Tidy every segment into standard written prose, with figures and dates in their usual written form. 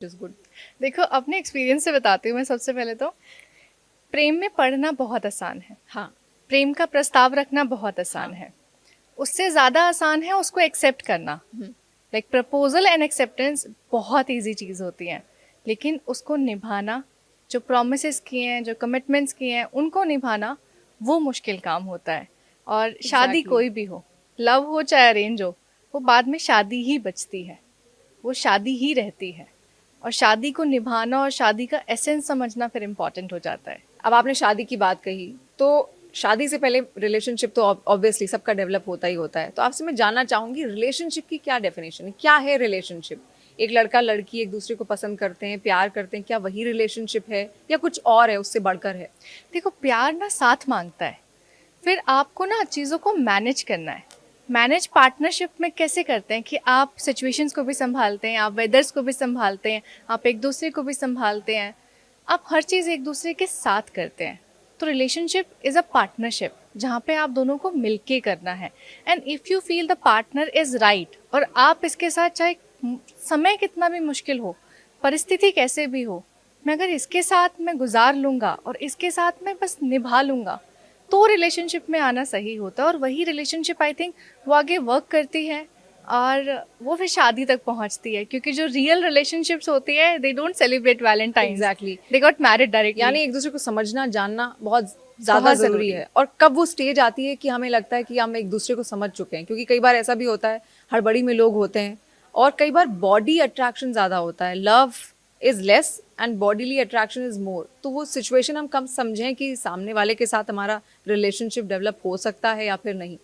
Is good. देखो, अपने experience से बताती हूँ मैं। सबसे पहले तो प्रेम में पढ़ना बहुत आसान है। हाँ प्रेम का प्रस्ताव रखना बहुत आसान हाँ। है। उससे ज़्यादा आसान है उसको एक्सेप्ट करना। हम्म, लाइक प्रपोजल एंड एक्सेप्टेंस बहुत इजी चीज़ होती है, लेकिन उसको निभाना, जो प्रोमिस किए हैं, जो कमिटमेंट्स किए हैं, उनको निभाना वो मुश्किल काम होता है। और शादी एग्जैक्टली। कोई भी हो, लव हो चाहे अरेंज हो, वो बाद में शादी ही बचती है, वो शादी ही रहती है। और शादी को निभाना और शादी का एसेंस समझना फिर इम्पोर्टेंट हो जाता है। अब आपने शादी की बात कही, तो शादी से पहले रिलेशनशिप तो ऑब्वियसली सबका डेवलप होता ही होता है। तो आपसे मैं जानना चाहूंगी, रिलेशनशिप की क्या डेफिनेशन है, क्या है रिलेशनशिप? एक लड़का लड़की एक दूसरे को पसंद करते हैं, प्यार करते हैं, क्या वही रिलेशनशिप है या कुछ और है, उससे बढ़कर है? देखो, प्यार ना साथ मांगता है। फिर आपको ना चीज़ों को मैनेज करना है। मैनेज पार्टनरशिप में कैसे करते हैं कि आप सिचुएशंस को भी संभालते हैं, आप वेदर्स को भी संभालते हैं, आप एक दूसरे को भी संभालते हैं, आप हर चीज़ एक दूसरे के साथ करते हैं। तो रिलेशनशिप इज़ अ पार्टनरशिप जहाँ पे आप दोनों को मिलके करना है। And if you feel the partner is right, और आप इसके साथ चाहे समय कितना भी मुश्किल हो, परिस्थिति कैसे भी हो, मैं अगर इसके साथ मैं गुजार लूँगा और इसके साथ मैं बस निभा लूँगा, तो रिलेशनशिप में आना सही होता है। और वही रिलेशनशिप आई थिंक वो आगे वर्क करती है और वो फिर शादी तक पहुंचती है। क्योंकि जो रियल रिलेशनशिप्स होती है, they don't celebrate Valentine's, exactly. They got married directly. यानी एक दूसरे को समझना जानना बहुत ज्यादा बहुत जरूरी ज़रूरी। है। और कब वो स्टेज आती है कि हमें लगता है कि हम एक दूसरे को समझ चुके हैं? क्योंकि कई बार ऐसा भी होता है, हड़बड़ी में लोग होते हैं, और कई बार बॉडी अट्रैक्शन ज्यादा होता है, love is less and bodily attraction is more. तो वो सिचुएशन हम कब समझें कि सामने वाले के साथ हमारा रिलेशनशिप डेवलप हो सकता है या फिर नहीं?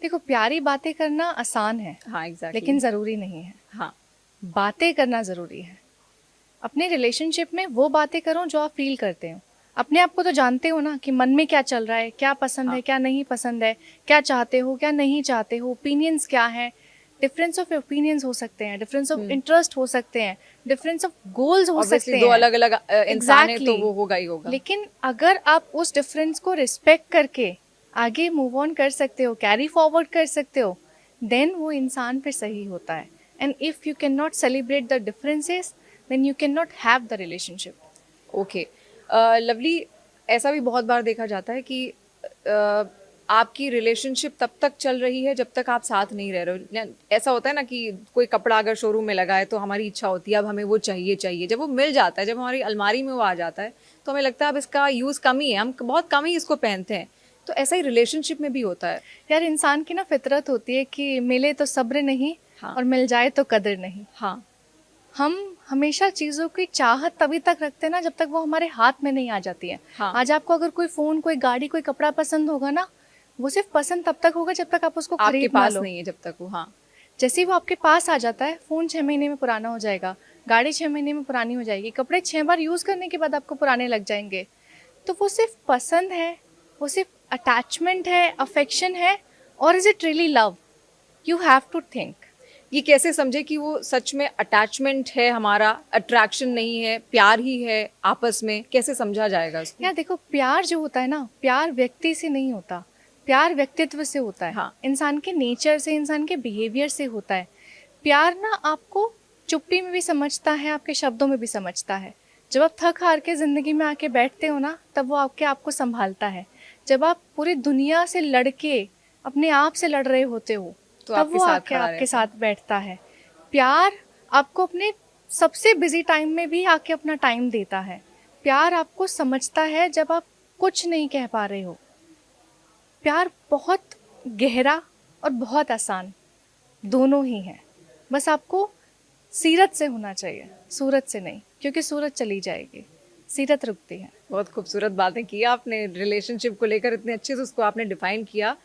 देखो, प्यारी बातें करना आसान है, हाँ एग्जैक्टली लेकिन ज़रूरी नहीं है। हाँ। बातें करना ज़रूरी है। अपने रिलेशनशिप में वो बातें करो जो आप फील करते हो। अपने आप को तो जानते हो ना कि मन में क्या चल रहा है, क्या पसंद हाँ। है, क्या नहीं पसंद है, क्या चाहते हो, क्या नहीं चाहते हो, ओपिनियंस क्या है। डिफरेंस ऑफ ओपिनियंस हो सकते हैं, डिफरेंस ऑफ इंटरेस्ट हो सकते हैं, डिफरेंस ऑफ गोल्स हो ऑब्वियसली सकते दो हैं। अलग अलग इंसान है, तो एग्जैक्टली वो होगा ही होगा। लेकिन अगर आप उस डिफरेंस को रिस्पेक्ट करके आगे मूव ऑन कर सकते हो, कैरी फॉरवर्ड कर सकते हो, देन वो इंसान फिर सही होता है। And if you can not celebrate the differences, then you can not have the relationship. Okay. Lovely, ऐसा भी बहुत बार देखा जाता है कि आपकी रिलेशनशिप तब तक चल रही है जब तक आप साथ नहीं रह रहे हो। ऐसा होता है ना कि कोई कपड़ा अगर शोरूम में लगा है तो हमारी इच्छा होती है अब हमें वो चाहिए चाहिए, जब वो मिल जाता है, जब हमारी अलमारी में वो आ जाता है, तो हमें लगता है अब इसका यूज़ कम ही है, हम बहुत कम ही इसको पहनते हैं। तो ऐसा ही रिलेशनशिप में भी होता है। यार, इंसान की ना फितरत होती है कि मिले तो सब्र नहीं, हाँ और मिल जाए तो कदर नहीं। हाँ। हम हमेशा चीज़ों की चाहत तभी तक रखते हैं ना जब तक वो हमारे हाथ में नहीं आ जाती है। हाँ आज आपको अगर कोई फ़ोन, कोई गाड़ी, कोई कपड़ा पसंद होगा ना, वो सिर्फ पसंद तब तक होगा जब तक आप उसको आपके खरीद ना पास लो। नहीं है जब तक वो। हाँ जैसे ही वो आपके पास आ जाता है, फ़ोन 6 महीने में पुराना हो जाएगा, गाड़ी 6 महीने में पुरानी हो जाएगी, कपड़े 6 बार यूज़ करने के बाद आपको पुराने लग जाएंगे। तो वो सिर्फ पसंद है, वो सिर्फ अटैचमेंट है, अफेक्शन है, और is it really love? You have to think. ये कैसे समझे कि वो सच में अटैचमेंट है, हमारा अट्रैक्शन नहीं है, प्यार ही है आपस में? कैसे समझा जाएगा उसको? यार देखो, प्यार जो होता है ना, प्यार व्यक्ति से नहीं होता, प्यार व्यक्तित्व से होता है। हाँ इंसान के नेचर से, इंसान के बिहेवियर से होता है। प्यार ना आपको चुप्पी में भी समझता है, आपके शब्दों में भी समझता है। जब आप थक हार के ज़िंदगी में आके बैठते हो ना, तब वो आपको संभालता है। जब आप पूरी दुनिया से लड़ के अपने आप से लड़ रहे होते हो, तो तब आपके वो साथ आके खड़ा आपके रहता है। साथ बैठता है। प्यार आपको अपने सबसे बिजी टाइम में भी आके अपना टाइम देता है। प्यार आपको समझता है जब आप कुछ नहीं कह पा रहे हो। प्यार बहुत गहरा और बहुत आसान दोनों ही है। बस आपको सीरत से होना चाहिए, सूरत से नहीं, क्योंकि सूरत चली जाएगी, सीरत रुकती है। बहुत खूबसूरत बातें की आपने रिलेशनशिप को लेकर, इतने अच्छे से उसको आपने डिफाइन किया।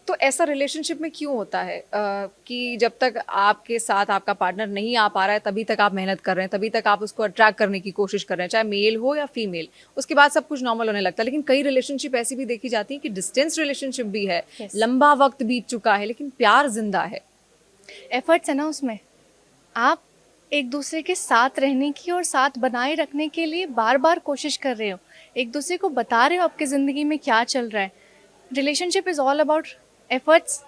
तो ऐसा रिलेशनशिप में क्यों होता है कि जब तक आपके साथ आपका पार्टनर नहीं आ पा रहा है तभी तक आप मेहनत कर रहे हैं, तभी तक आप उसको अट्रैक्ट करने की कोशिश कर रहे हैं, चाहे मेल हो या फीमेल, उसके बाद सब कुछ नॉर्मल होने लगता है। लेकिन कई रिलेशनशिप ऐसी भी देखी जाती है कि डिस्टेंस रिलेशनशिप भी है, Yes. लंबा वक्त बीत चुका है, लेकिन प्यार जिंदा है। एफर्ट्स है ना उसमें। आप एक दूसरे के साथ रहने की और साथ बनाए रखने के लिए बार बार कोशिश कर रहे हो, एक दूसरे को बता रहे हो आपकी ज़िंदगी में क्या चल रहा है। Relationship is all about efforts,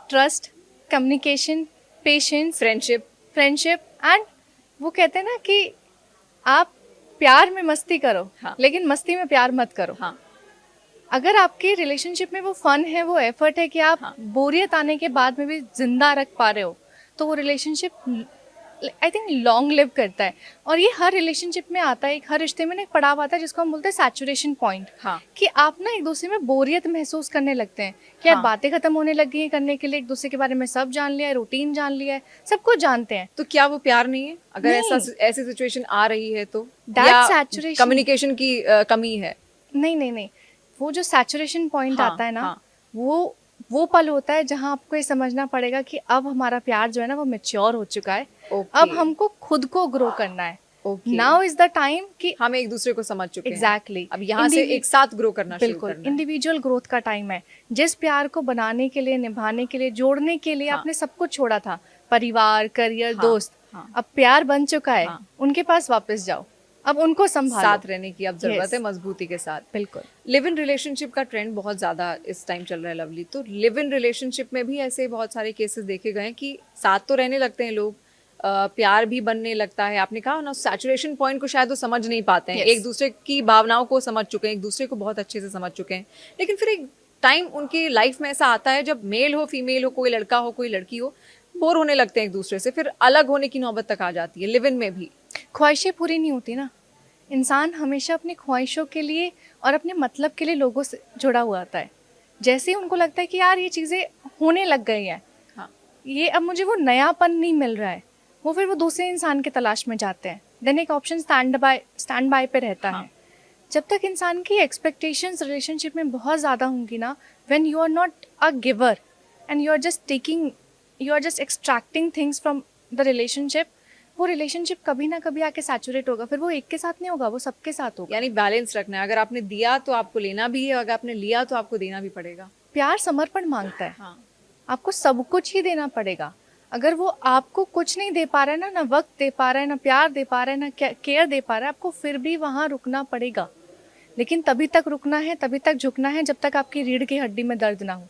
trust, communication, patience, friendship. Friendship, and वो कहते हैं ना कि आप प्यार में मस्ती करो, हाँ। लेकिन मस्ती में प्यार मत करो। हाँ अगर आपके रिलेशनशिप में वो फन है, वो एफर्ट है कि आप हाँ। बोरियत आने के बाद में भी जिंदा रख पा रहे हो, तो वो relationship I think long live करता है। और ये हर रिलेशनशिप में आता है, हर रिश्ते में ना एक पड़ाव आता है जिसको हम बोलते हैं सैचुरेशन पॉइंट। हाँ। कि आप ना एक दूसरे में बोरियत महसूस करने लगते हैं कि यार हाँ। बातें खत्म होने लगी हैं करने के लिए, एक दूसरे के बारे में सब जान लिया है, रूटीन जान लिया है, सब कुछ जानते हैं। तो क्या वो प्यार नहीं है अगर नहीं। ऐसी सिचुएशन आ रही है तो? That या saturation- कम्युनिकेशन की कमी है? नहीं नहीं नहीं, वो जो सैचुरेशन पॉइंट हाँ, आता है ना, हाँ। वो पल होता है जहां आपको ये समझना पड़ेगा कि अब हमारा प्यार जो है ना वो मैच्योर हो चुका है। Okay. अब हमको खुद को ग्रो करना है। Okay. Now is the time कि हम एक दूसरे को समझ चुके हैं। Exactly. अब यहाँ से एक साथ ग्रो करना शुरू बिल्कुल करना है। इंडिविजुअल ग्रोथ का टाइम है। जिस प्यार को बनाने के लिए, निभाने के लिए, जोड़ने के लिए हाँ। आपने सब कुछ छोड़ा था, परिवार, करियर, हाँ, दोस्त, हाँ। अब प्यार बन चुका है। हाँ। उनके पास वापस जाओ, अब उनको संभालो। साथ रहने की अब जरूरत Yes. है मजबूती के साथ। बिल्कुल। लिव इन रिलेशनशिप का ट्रेंड बहुत ज्यादा इस टाइम चल रहा है लवली, तो लिव इन रिलेशनशिप में भी ऐसे बहुत सारे केसेस देखे गए हैं कि साथ तो रहने लगते हैं लोग, प्यार भी बनने लगता है। आपने कहा ना सैचुरेशन पॉइंट को शायद वो समझ नहीं पाते हैं। Yes. एक दूसरे की भावनाओं को समझ चुके हैं, एक दूसरे को बहुत अच्छे से समझ चुके हैं, लेकिन फिर एक टाइम उनकी लाइफ में ऐसा आता है जब मेल हो फीमेल हो, कोई लड़का हो कोई लड़की हो, बोर होने लगते हैं एक दूसरे से, फिर अलग होने की नौबत तक आ जाती है। लिव इन में भी ख्वाहिशें पूरी नहीं होती ना। इंसान हमेशा अपनी ख्वाहिशों के लिए और अपने मतलब के लिए लोगों से जुड़ा हुआ आता है। जैसे ही उनको लगता है कि यार ये चीज़ें होने लग गई हैं, हाँ। ये अब मुझे वो नयापन नहीं मिल रहा है, वो फिर वो दूसरे इंसान की तलाश में जाते हैं। देन एक ऑप्शन स्टैंड बाय पे रहता हाँ। है। जब तक इंसान की एक्सपेक्टेशंस रिलेशनशिप में बहुत ज़्यादा होंगी ना, when you are not a giver and you are just extracting things from the relationship, वो रिलेशनशिप कभी ना कभी आके सैचुरेट होगा। फिर वो एक के साथ नहीं होगा, वो सबके साथ होगा। यानी बैलेंस रखना है। अगर आपने दिया तो आपको लेना भी है, अगर आपने लिया तो आपको देना भी पड़ेगा। प्यार समर्पण मांगता है। हाँ। आपको सब कुछ ही देना पड़ेगा। अगर वो आपको कुछ नहीं दे पा रहा है ना वक्त दे पा रहा है, ना प्यार दे पा रहा है, ना केयर दे पा रहा है, आपको फिर भी वहाँ रुकना पड़ेगा। लेकिन तभी तक रुकना है, तभी तक झुकना है जब तक आपकी रीढ़ की हड्डी में दर्द ना हो।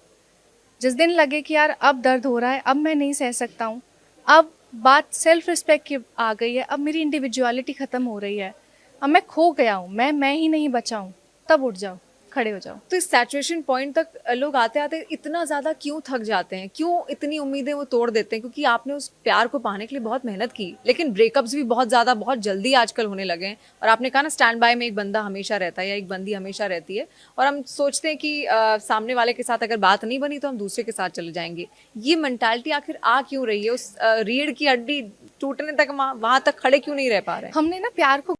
जिस दिन लगे कि यार अब दर्द हो रहा है, अब मैं नहीं सह सकता हूँ, अब बात सेल्फ रिस्पेक्ट की आ गई है, अब मेरी इंडिविजुअलिटी खत्म हो रही है, अब मैं खो गया हूँ, मैं ही नहीं बचा हूँ, तब उठ जाओ, खड़े हो जाओ। तो इस सैचुरेशन पॉइंट तक लोग आते आते इतना ज्यादा क्यों थक जाते हैं? क्यों इतनी उम्मीदें वो तोड़ देते हैं? क्योंकि आपने उस प्यार को पाने के लिए बहुत मेहनत की, लेकिन ब्रेकअप्स भी बहुत ज्यादा बहुत जल्दी आजकल होने लगे हैं। और आपने कहा ना स्टैंड बाय में एक बंदा हमेशा रहता है या एक बंदी हमेशा रहती है, और हम सोचते हैं कि सामने वाले के साथ अगर बात नहीं बनी तो हम दूसरे के साथ चले जाएंगे। ये मेंटालिटी आखिर आ क्यों रही है? उस रीढ़ की हड्डी टूटने तक वहां तक खड़े क्यों नहीं रह पा रहे हैं? हमने ना प्यार को